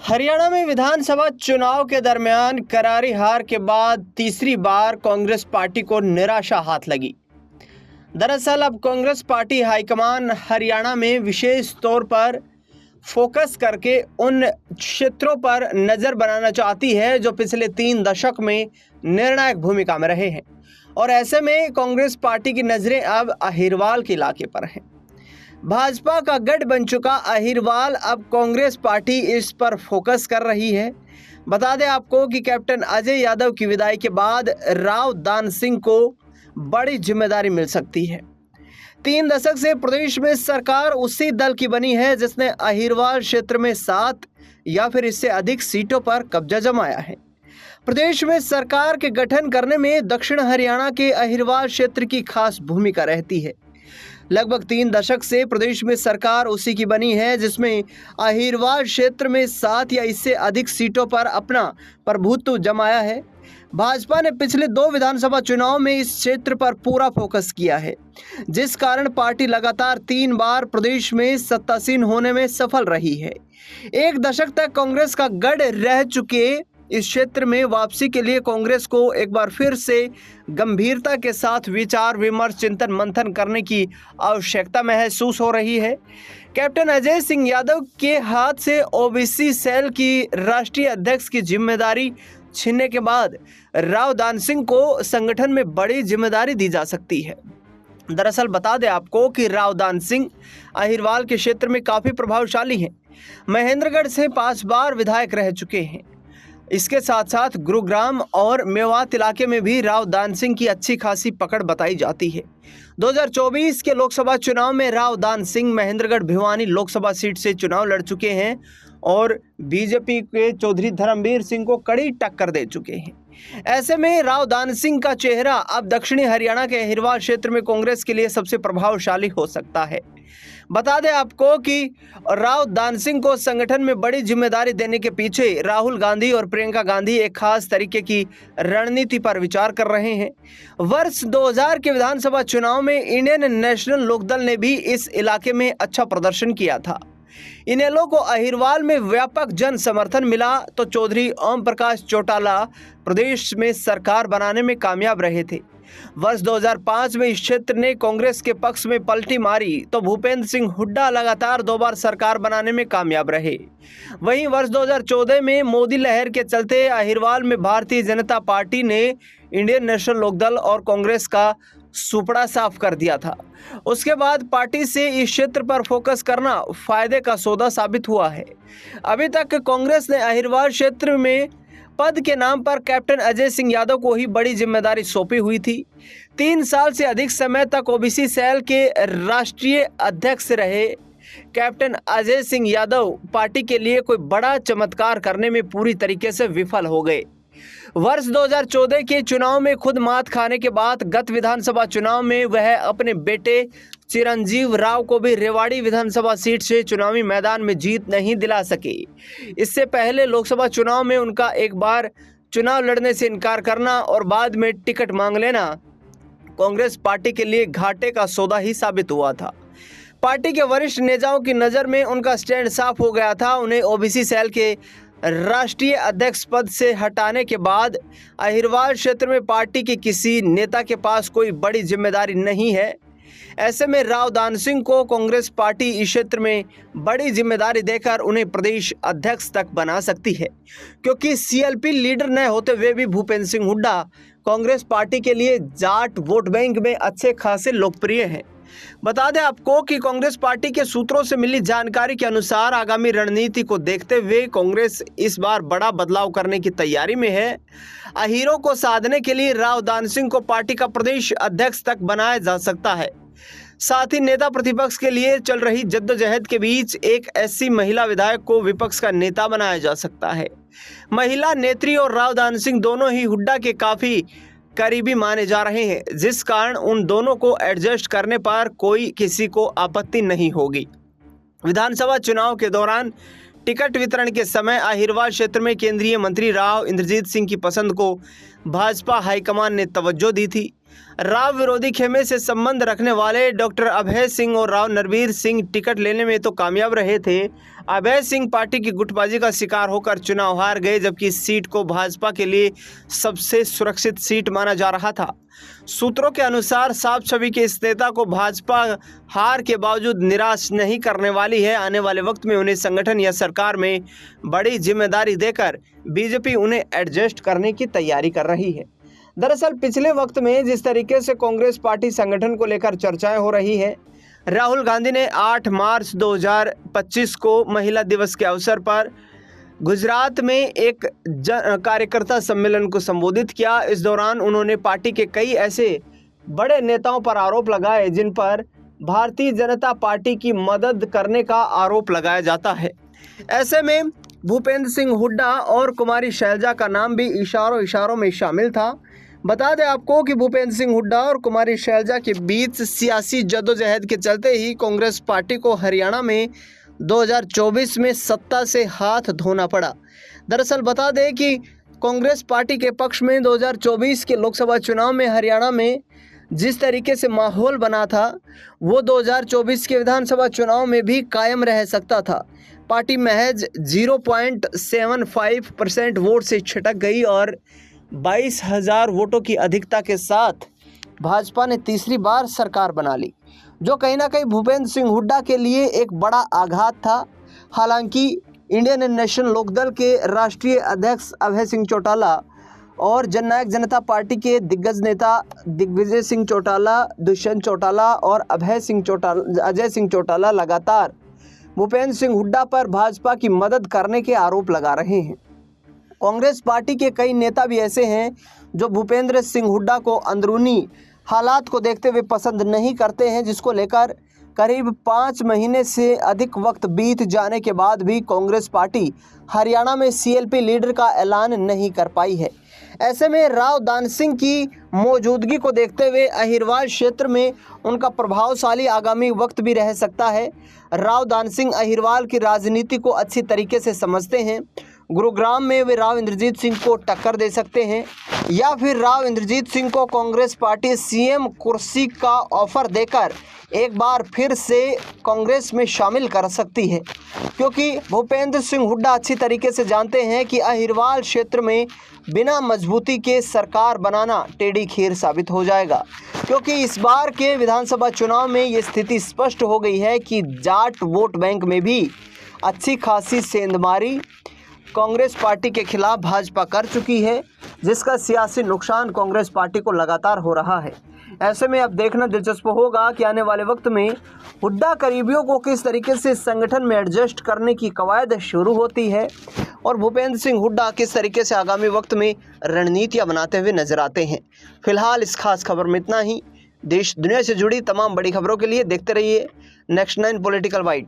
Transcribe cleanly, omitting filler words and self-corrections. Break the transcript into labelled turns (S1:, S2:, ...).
S1: हरियाणा में विधानसभा चुनाव के दरमियान करारी हार के बाद तीसरी बार कांग्रेस पार्टी को निराशा हाथ लगी। दरअसल अब कांग्रेस पार्टी हाईकमान हरियाणा में विशेष तौर पर फोकस करके उन क्षेत्रों पर नजर बनाना चाहती है जो पिछले 3 दशक में निर्णायक भूमिका में रहे हैं, और ऐसे में कांग्रेस पार्टी की नजरें अब अहिरवाल के इलाके पर हैं। भाजपा का गढ़ बन चुका अहिरवाल अब कांग्रेस पार्टी इस पर फोकस कर रही है। बता दें आपको कि कैप्टन अजय यादव की विदाई के बाद राव दान सिंह को बड़ी जिम्मेदारी मिल सकती है। 3 दशक से प्रदेश में सरकार उसी दल की बनी है जिसने अहिरवाल क्षेत्र में 7 या फिर इससे अधिक सीटों पर कब्जा जमाया है। प्रदेश में सरकार के गठन करने में दक्षिण हरियाणा के अहिरवाल क्षेत्र की खास भूमिका रहती है। लगभग 3 दशक से प्रदेश में सरकार उसी की बनी है जिसमें अहिरवाल क्षेत्र में 7 या इससे अधिक सीटों पर अपना प्रभुत्व जमाया है। भाजपा ने पिछले 2 विधानसभा चुनाव में इस क्षेत्र पर पूरा फोकस किया है, जिस कारण पार्टी लगातार 3 बार प्रदेश में सत्तासीन होने में सफल रही है। 1 दशक तक कांग्रेस का गढ़ रह चुके इस क्षेत्र में वापसी के लिए कांग्रेस को एक बार फिर से गंभीरता के साथ विचार विमर्श चिंतन मंथन करने की आवश्यकता महसूस हो रही है। कैप्टन अजय सिंह यादव के हाथ से ओबीसी सेल की राष्ट्रीय अध्यक्ष की जिम्मेदारी छीनने के बाद राव दान सिंह को संगठन में बड़ी जिम्मेदारी दी जा सकती है। दरअसल बता दें आपको कि राव दान सिंह अहिरवाल के क्षेत्र में काफ़ी प्रभावशाली हैं। महेंद्रगढ़ से 5 बार विधायक रह चुके हैं। इसके साथ साथ गुरुग्राम और मेवात इलाके में भी राव दान सिंह की अच्छी खासी पकड़ बताई जाती है। 2024 के लोकसभा चुनाव में राव दान सिंह महेंद्रगढ़ भिवानी लोकसभा सीट से चुनाव लड़ चुके हैं और बीजेपी के चौधरी धर्मवीर सिंह को कड़ी टक्कर दे चुके हैं। ऐसे में राव दान सिंह का चेहरा अब दक्षिणी हरियाणा के अहिरवाल क्षेत्र में कांग्रेस के लिए सबसे प्रभावशाली हो सकता है। बता दें आपको कि राव दान सिंह को संगठन में बड़ी जिम्मेदारी देने के पीछे राहुल गांधी और प्रियंका गांधी एक खास तरीके की रणनीति पर विचार कर रहे हैं। वर्ष 2000 के विधानसभा चुनाव में इंडियन नेशनल लोकदल ने भी इस इलाके में अच्छा प्रदर्शन किया था। इनेलो को अहिरवाल में व्यापक जन समर्थन मिला तो चौधरी ओम प्रकाश चौटाला प्रदेश में सरकार बनाने में कामयाब रहे थे। वर्ष 2005 में इस क्षेत्र ने कांग्रेस के पक्ष में पलटी मारी तो भूपेंद्र सिंह हुड्डा लगातार 2 बार सरकार बनाने में कामयाब रहे। वहीं वर्ष 2014 में मोदी लहर के चलते अहिरवाल में भारतीय जनता पार्टी ने इंडियन नेशनल लोकदल और कांग्रेस का सुपड़ा साफ कर दिया था। उसके बाद पार्टी से इस क्षेत्र पर फोकस करना फायदे का सौदा साबित हुआ है। अभी तक कांग्रेस ने अहिरवाल क्षेत्र में पद के नाम पर कैप्टन अजय सिंह यादव को ही बड़ी जिम्मेदारी सौंपी हुई थी। 3 साल से अधिक समय तक ओबीसी सेल के राष्ट्रीय अध्यक्ष रहे कैप्टन अजय सिंह यादव पार्टी के लिए कोई बड़ा चमत्कार करने में पूरी तरीके से विफल हो गए। वर्ष 2014 के चुनाव में खुद मात खाने के बाद गत विधानसभा चुनाव में वह अपने बेटे चिरंजीव राव को भी रेवाड़ी विधानसभा सीट से चुनावी मैदान में जीत नहीं दिला सके। इससे पहले लोकसभा चुनाव में उनका एक बार चुनाव लड़ने से इनकार करना और बाद में टिकट मांग लेना कांग्रेस पार्टी के लिए घाटे का सौदा ही साबित हुआ था। पार्टी के वरिष्ठ नेताओं की नज़र में उनका स्टैंड साफ हो गया था। उन्हें ओबीसी सेल के राष्ट्रीय अध्यक्ष पद से हटाने के बाद अहिरवाल क्षेत्र में पार्टी के किसी नेता के पास कोई बड़ी जिम्मेदारी नहीं है। ऐसे में राव दान सिंह को कांग्रेस पार्टी इस क्षेत्र में बड़ी जिम्मेदारी देकर उन्हें प्रदेश अध्यक्ष तक बना सकती है, क्योंकि सीएलपी लीडर न होते हुए भी भूपेंद्र सिंह हुड्डा कांग्रेस पार्टी के लिए जाट वोट बैंक में अच्छे खासे लोकप्रिय हैं। बता दें आपको कि कांग्रेस पार्टी के सूत्रों से मिली जानकारी के अनुसार आगामी रणनीति को देखते हुए कांग्रेस इस बार बड़ा बदलाव करने की तैयारी में है। अहीरों को साधने के लिए राव दान सिंह को पार्टी का प्रदेश अध्यक्ष तक बनाया जा सकता है। साथ ही नेता प्रतिपक्ष के लिए चल रही जद्दोजहद के बीच एक ऐसी महिला विधायक को विपक्ष का नेता बनाया जा सकता है। महिला नेत्री और राव दान सिंह दोनों ही हुड्डा के काफी करीबी माने जा रहे हैं, जिस कारण उन दोनों को एडजस्ट करने पर कोई किसी को आपत्ति नहीं होगी। विधानसभा चुनाव के दौरान टिकट वितरण के समय अहिरवाल क्षेत्र में केंद्रीय मंत्री राव इंद्रजीत सिंह की पसंद को भाजपा हाईकमान ने तवज्जो दी थी। राव विरोधी खेमे से संबंध रखने वाले डॉक्टर अभय सिंह और राव नरवीर सिंह टिकट लेने में तो कामयाब रहे थे। अभय सिंह पार्टी की गुटबाजी का शिकार होकर चुनाव हार गए, जबकि इस सीट को भाजपा के लिए सबसे सुरक्षित सीट माना जा रहा था। सूत्रों के अनुसार साफ छवि के इस नेता को भाजपा हार के बावजूद निराश नहीं करने वाली है। आने वाले वक्त में उन्हें संगठन या सरकार में बड़ी जिम्मेदारी देकर बीजेपी उन्हें एडजस्ट करने की तैयारी कर रही है। दरअसल पिछले वक्त में जिस तरीके से कांग्रेस पार्टी संगठन को लेकर चर्चाएं हो रही है, राहुल गांधी ने 8 मार्च 2025 को महिला दिवस के अवसर पर गुजरात में एक कार्यकर्ता सम्मेलन को संबोधित किया। इस दौरान उन्होंने पार्टी के कई ऐसे बड़े नेताओं पर आरोप लगाए जिन पर भारतीय जनता पार्टी की मदद करने का आरोप लगाया जाता है। ऐसे में भूपेंद्र सिंह हुड्डा और कुमारी शैलजा का नाम भी इशारों में शामिल था। बता दें आपको कि भूपेंद्र सिंह हुड्डा और कुमारी शैलजा के बीच सियासी जद्दोजहद के चलते ही कांग्रेस पार्टी को हरियाणा में 2024 में सत्ता से हाथ धोना पड़ा। दरअसल बता दें कि कांग्रेस पार्टी के पक्ष में 2024 के लोकसभा चुनाव में हरियाणा में जिस तरीके से माहौल बना था, वो 2024 के विधानसभा चुनाव में भी कायम रह सकता था। पार्टी महज 0.75% वोट से छिटक गई और 22,000 वोटों की अधिकता के साथ भाजपा ने तीसरी बार सरकार बना ली, जो कहीं ना कहीं भूपेंद्र सिंह हुड्डा के लिए एक बड़ा आघात था। हालांकि इंडियन नेशनल लोकदल के राष्ट्रीय अध्यक्ष अभय सिंह चौटाला और जननायक जनता पार्टी के दिग्गज नेता दिग्विजय सिंह चौटाला, दुष्यंत चौटाला और अजय सिंह चौटाला लगातार भूपेंद्र सिंह हुड्डा पर भाजपा की मदद करने के आरोप लगा रहे हैं। कांग्रेस पार्टी के कई नेता भी ऐसे हैं जो भूपेंद्र सिंह हुड्डा को अंदरूनी हालात को देखते हुए पसंद नहीं करते हैं, जिसको लेकर करीब 5 महीने से अधिक वक्त बीत जाने के बाद भी कांग्रेस पार्टी हरियाणा में सीएलपी लीडर का ऐलान नहीं कर पाई है। ऐसे में राव दान सिंह की मौजूदगी को देखते हुए अहिरवाल क्षेत्र में उनका प्रभावशाली आगामी वक्त भी रह सकता है। राव दान सिंह अहिरवाल की राजनीति को अच्छी तरीके से समझते हैं। गुरुग्राम में वे राव इंद्रजीत सिंह को टक्कर दे सकते हैं या फिर राव इंद्रजीत सिंह को कांग्रेस पार्टी सीएम कुर्सी का ऑफर देकर एक बार फिर से कांग्रेस में शामिल कर सकती है, क्योंकि भूपेंद्र सिंह हुड्डा अच्छी तरीके से जानते हैं कि अहिरवाल क्षेत्र में बिना मजबूती के सरकार बनाना टेढ़ी खीर साबित हो जाएगा। क्योंकि इस बार के विधानसभा चुनाव में ये स्थिति स्पष्ट हो गई है कि जाट वोट बैंक में भी अच्छी खासी सेंधमारी कांग्रेस पार्टी के खिलाफ भाजपा कर चुकी है, जिसका सियासी नुकसान कांग्रेस पार्टी को लगातार हो रहा है। ऐसे में अब देखना दिलचस्प होगा कि आने वाले वक्त में हुड्डा करीबियों को किस तरीके से संगठन में एडजस्ट करने की कवायद शुरू होती है और भूपेंद्र सिंह हुड्डा किस तरीके से आगामी वक्त में रणनीतियां बनाते हुए नजर आते हैं। फिलहाल इस खास खबर में इतना ही। देश दुनिया से जुड़ी तमाम बड़ी खबरों के लिए देखते रहिए नेक्स्ट 9 पॉलिटिकल बाइट।